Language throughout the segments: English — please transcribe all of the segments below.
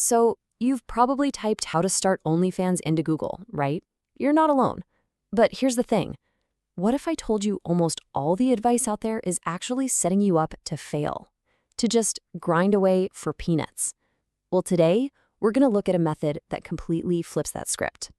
So, you've probably typed how to start OnlyFans into Google, right? You're not alone. But here's the thing. What if I told you almost all the advice out there is actually setting you up to fail? To just grind away for peanuts? Well, today, we're going to look at a method that completely flips that script.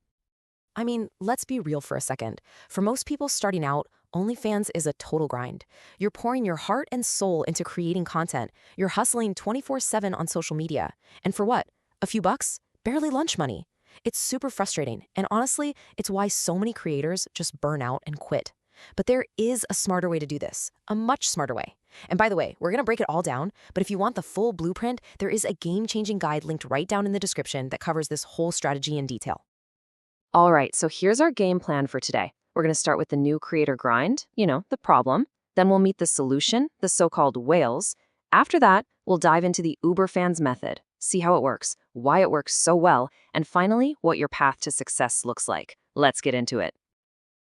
I mean, let's be real for a second. For most people starting out, OnlyFans is a total grind. You're pouring your heart and soul into creating content. You're hustling 24/7 on social media. And for what? A few bucks? Barely lunch money. It's super frustrating. And honestly, it's why so many creators just burn out and quit. But there is a smarter way to do this, a much smarter way. And by the way, we're going to break it all down, but if you want the full blueprint, there is a game-changing guide linked right down in the description that covers this whole strategy in detail. All right, so here's our game plan for today. We're going to start with the new creator grind, the problem. Then we'll meet the solution, the so-called whales. After that, we'll dive into the UberFans method, see how it works, why it works so well, and finally, what your path to success looks like. Let's get into it.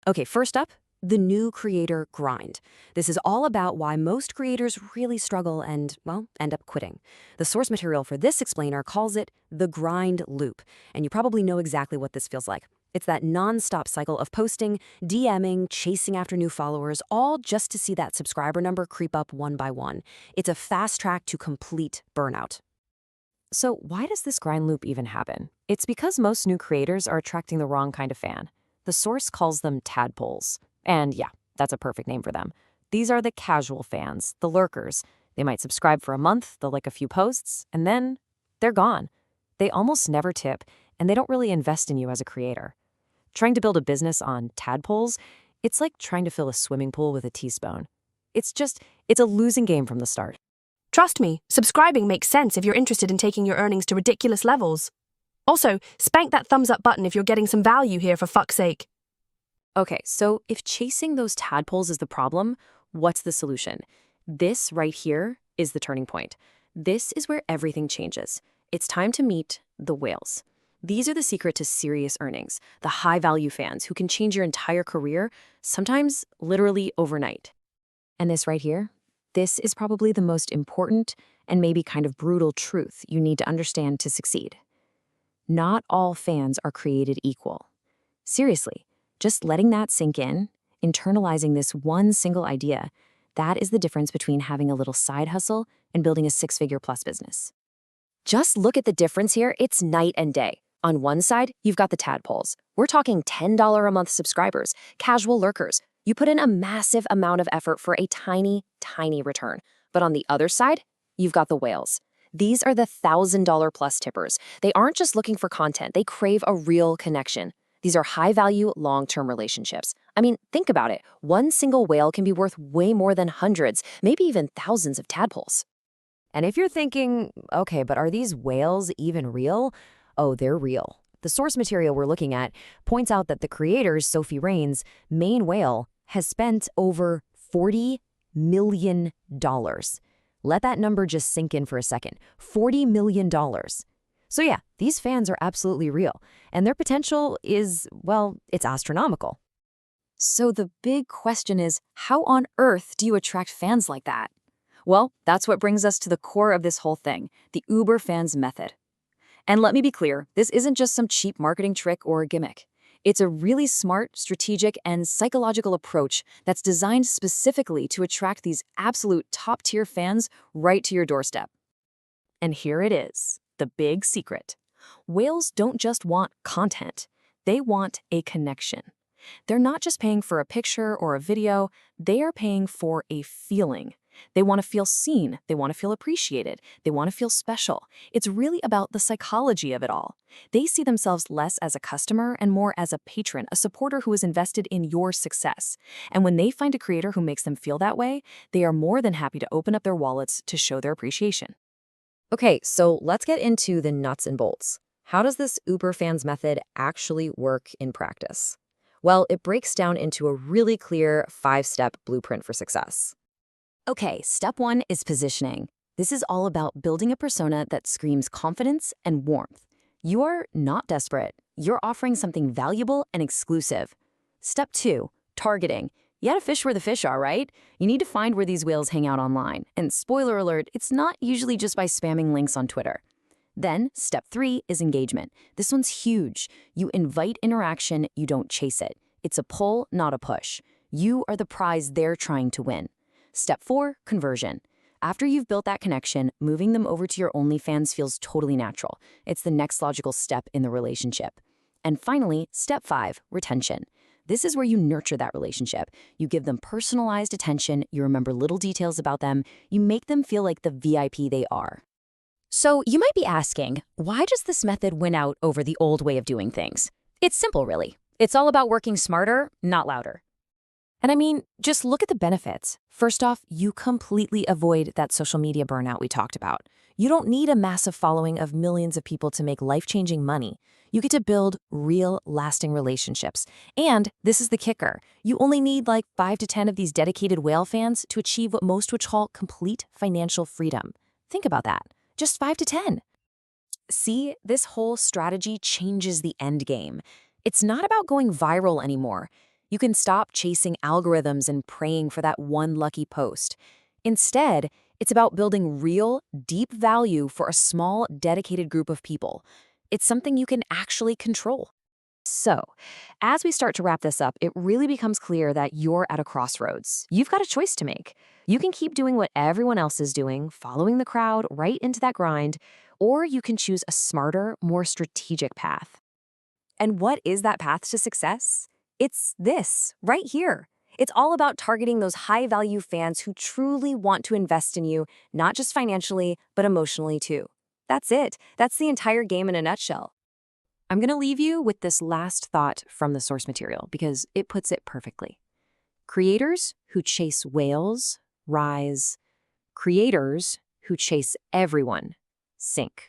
Okay, first up, the new creator grind. This is all about why most creators really struggle and, well, end up quitting. The source material for this explainer calls it the grind loop, and you probably know exactly what this feels like. It's that non-stop cycle of posting, DMing, chasing after new followers, all just to see that subscriber number creep up one by one. It's a fast track to complete burnout. So why does this grind loop even happen? It's because most new creators are attracting the wrong kind of fan. The source calls them tadpoles. And yeah, that's a perfect name for them. These are the casual fans, the lurkers. They might subscribe for a month, they'll like a few posts, and then they're gone. They almost never tip, and they don't really invest in you as a creator. Trying to build a business on tadpoles, it's like trying to fill a swimming pool with a teaspoon. It's a losing game from the start. Trust me, subscribing makes sense if you're interested in taking your earnings to ridiculous levels. Also, spank that thumbs up button if you're getting some value here, for fuck's sake. Okay, so if chasing those tadpoles is the problem, what's the solution? This right here is the turning point. This is where everything changes. It's time to meet the whales. These are the secret to serious earnings, the high-value fans who can change your entire career, sometimes literally overnight. And this right here, this is probably the most important and maybe kind of brutal truth you need to understand to succeed. Not all fans are created equal. Seriously, just letting that sink in, internalizing this one single idea, that is the difference between having a little side hustle and building a six-figure-plus business. Just look at the difference here, it's night and day. On one side, you've got the tadpoles. We're talking $10 a month subscribers, casual lurkers. You put in a massive amount of effort for a tiny, tiny return. But on the other side, you've got the whales. These are the $1,000 plus tippers. They aren't just looking for content, they crave a real connection. These are high-value, long-term relationships. I mean, think about it. One single whale can be worth way more than hundreds, maybe even thousands of tadpoles. And if you're thinking, okay, but are these whales even real? Oh, they're real. The source material we're looking at points out that the creator's, Sophie Rain's, main whale has spent over $40 million. Let that number just sink in for a second. $40 million. So yeah, these fans are absolutely real, and their potential is, well, it's astronomical. So the big question is, how on earth do you attract fans like that? Well, that's what brings us to the core of this whole thing, the UberFans method. And let me be clear, this isn't just some cheap marketing trick or a gimmick. It's a really smart, strategic, and psychological approach that's designed specifically to attract these absolute top-tier fans right to your doorstep. And here it is, the big secret. Whales don't just want content, they want a connection. They're not just paying for a picture or a video, they are paying for a feeling. They want to feel seen, they want to feel appreciated, they want to feel special. It's really about the psychology of it all. They see themselves less as a customer and more as a patron, a supporter who is invested in your success. And when they find a creator who makes them feel that way, they are more than happy to open up their wallets to show their appreciation. Okay, so let's get into the nuts and bolts. How does this UberFans method actually work in practice? Well, it breaks down into a really clear 5-step blueprint for success. Okay, step 1 is positioning. This is all about building a persona that screams confidence and warmth. You are not desperate. You're offering something valuable and exclusive. Step 2, targeting. You gotta fish where the fish are, right? You need to find where these whales hang out online. And spoiler alert, it's not usually just by spamming links on Twitter. Then, step 3 is engagement. This one's huge. You invite interaction, you don't chase it. It's a pull, not a push. You are the prize they're trying to win. Step 4, conversion. After you've built that connection, moving them over to your OnlyFans feels totally natural. It's the next logical step in the relationship. And finally, step 5, retention. This is where you nurture that relationship. You give them personalized attention, you remember little details about them, you make them feel like the VIP they are. So you might be asking, why does this method win out over the old way of doing things? It's simple, really. It's all about working smarter, not louder. And I mean, just look at the benefits. First off, you completely avoid that social media burnout we talked about. You don't need a massive following of millions of people to make life-changing money. You get to build real, lasting relationships. And this is the kicker. You only need like 5 to 10 of these dedicated whale fans to achieve what most would call complete financial freedom. Think about that. Just 5 to 10. See, this whole strategy changes the end game. It's not about going viral anymore. You can stop chasing algorithms and praying for that one lucky post. Instead, it's about building real, deep value for a small, dedicated group of people. It's something you can actually control. So, as we start to wrap this up, it really becomes clear that you're at a crossroads. You've got a choice to make. You can keep doing what everyone else is doing, following the crowd right into that grind, or you can choose a smarter, more strategic path. And what is that path to success? It's this, right here. It's all about targeting those high-value fans who truly want to invest in you, not just financially, but emotionally too. That's it. That's the entire game in a nutshell. I'm going to leave you with this last thought from the source material because it puts it perfectly. Creators who chase whales rise. Creators who chase everyone sink.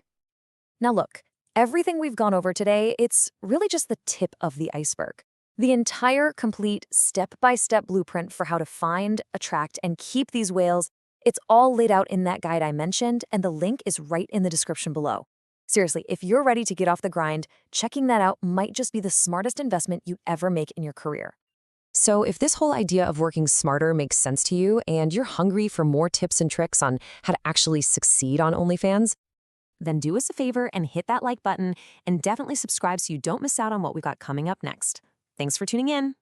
Now look, everything we've gone over today, it's really just the tip of the iceberg. The entire complete step-by-step blueprint for how to find, attract, and keep these whales, it's all laid out in that guide I mentioned, and the link is right in the description below. Seriously, if you're ready to get off the grind, checking that out might just be the smartest investment you'd ever make in your career. So if this whole idea of working smarter makes sense to you and you're hungry for more tips and tricks on how to actually succeed on OnlyFans, then do us a favor and hit that like button and definitely subscribe so you don't miss out on what we've got coming up next. Thanks for tuning in.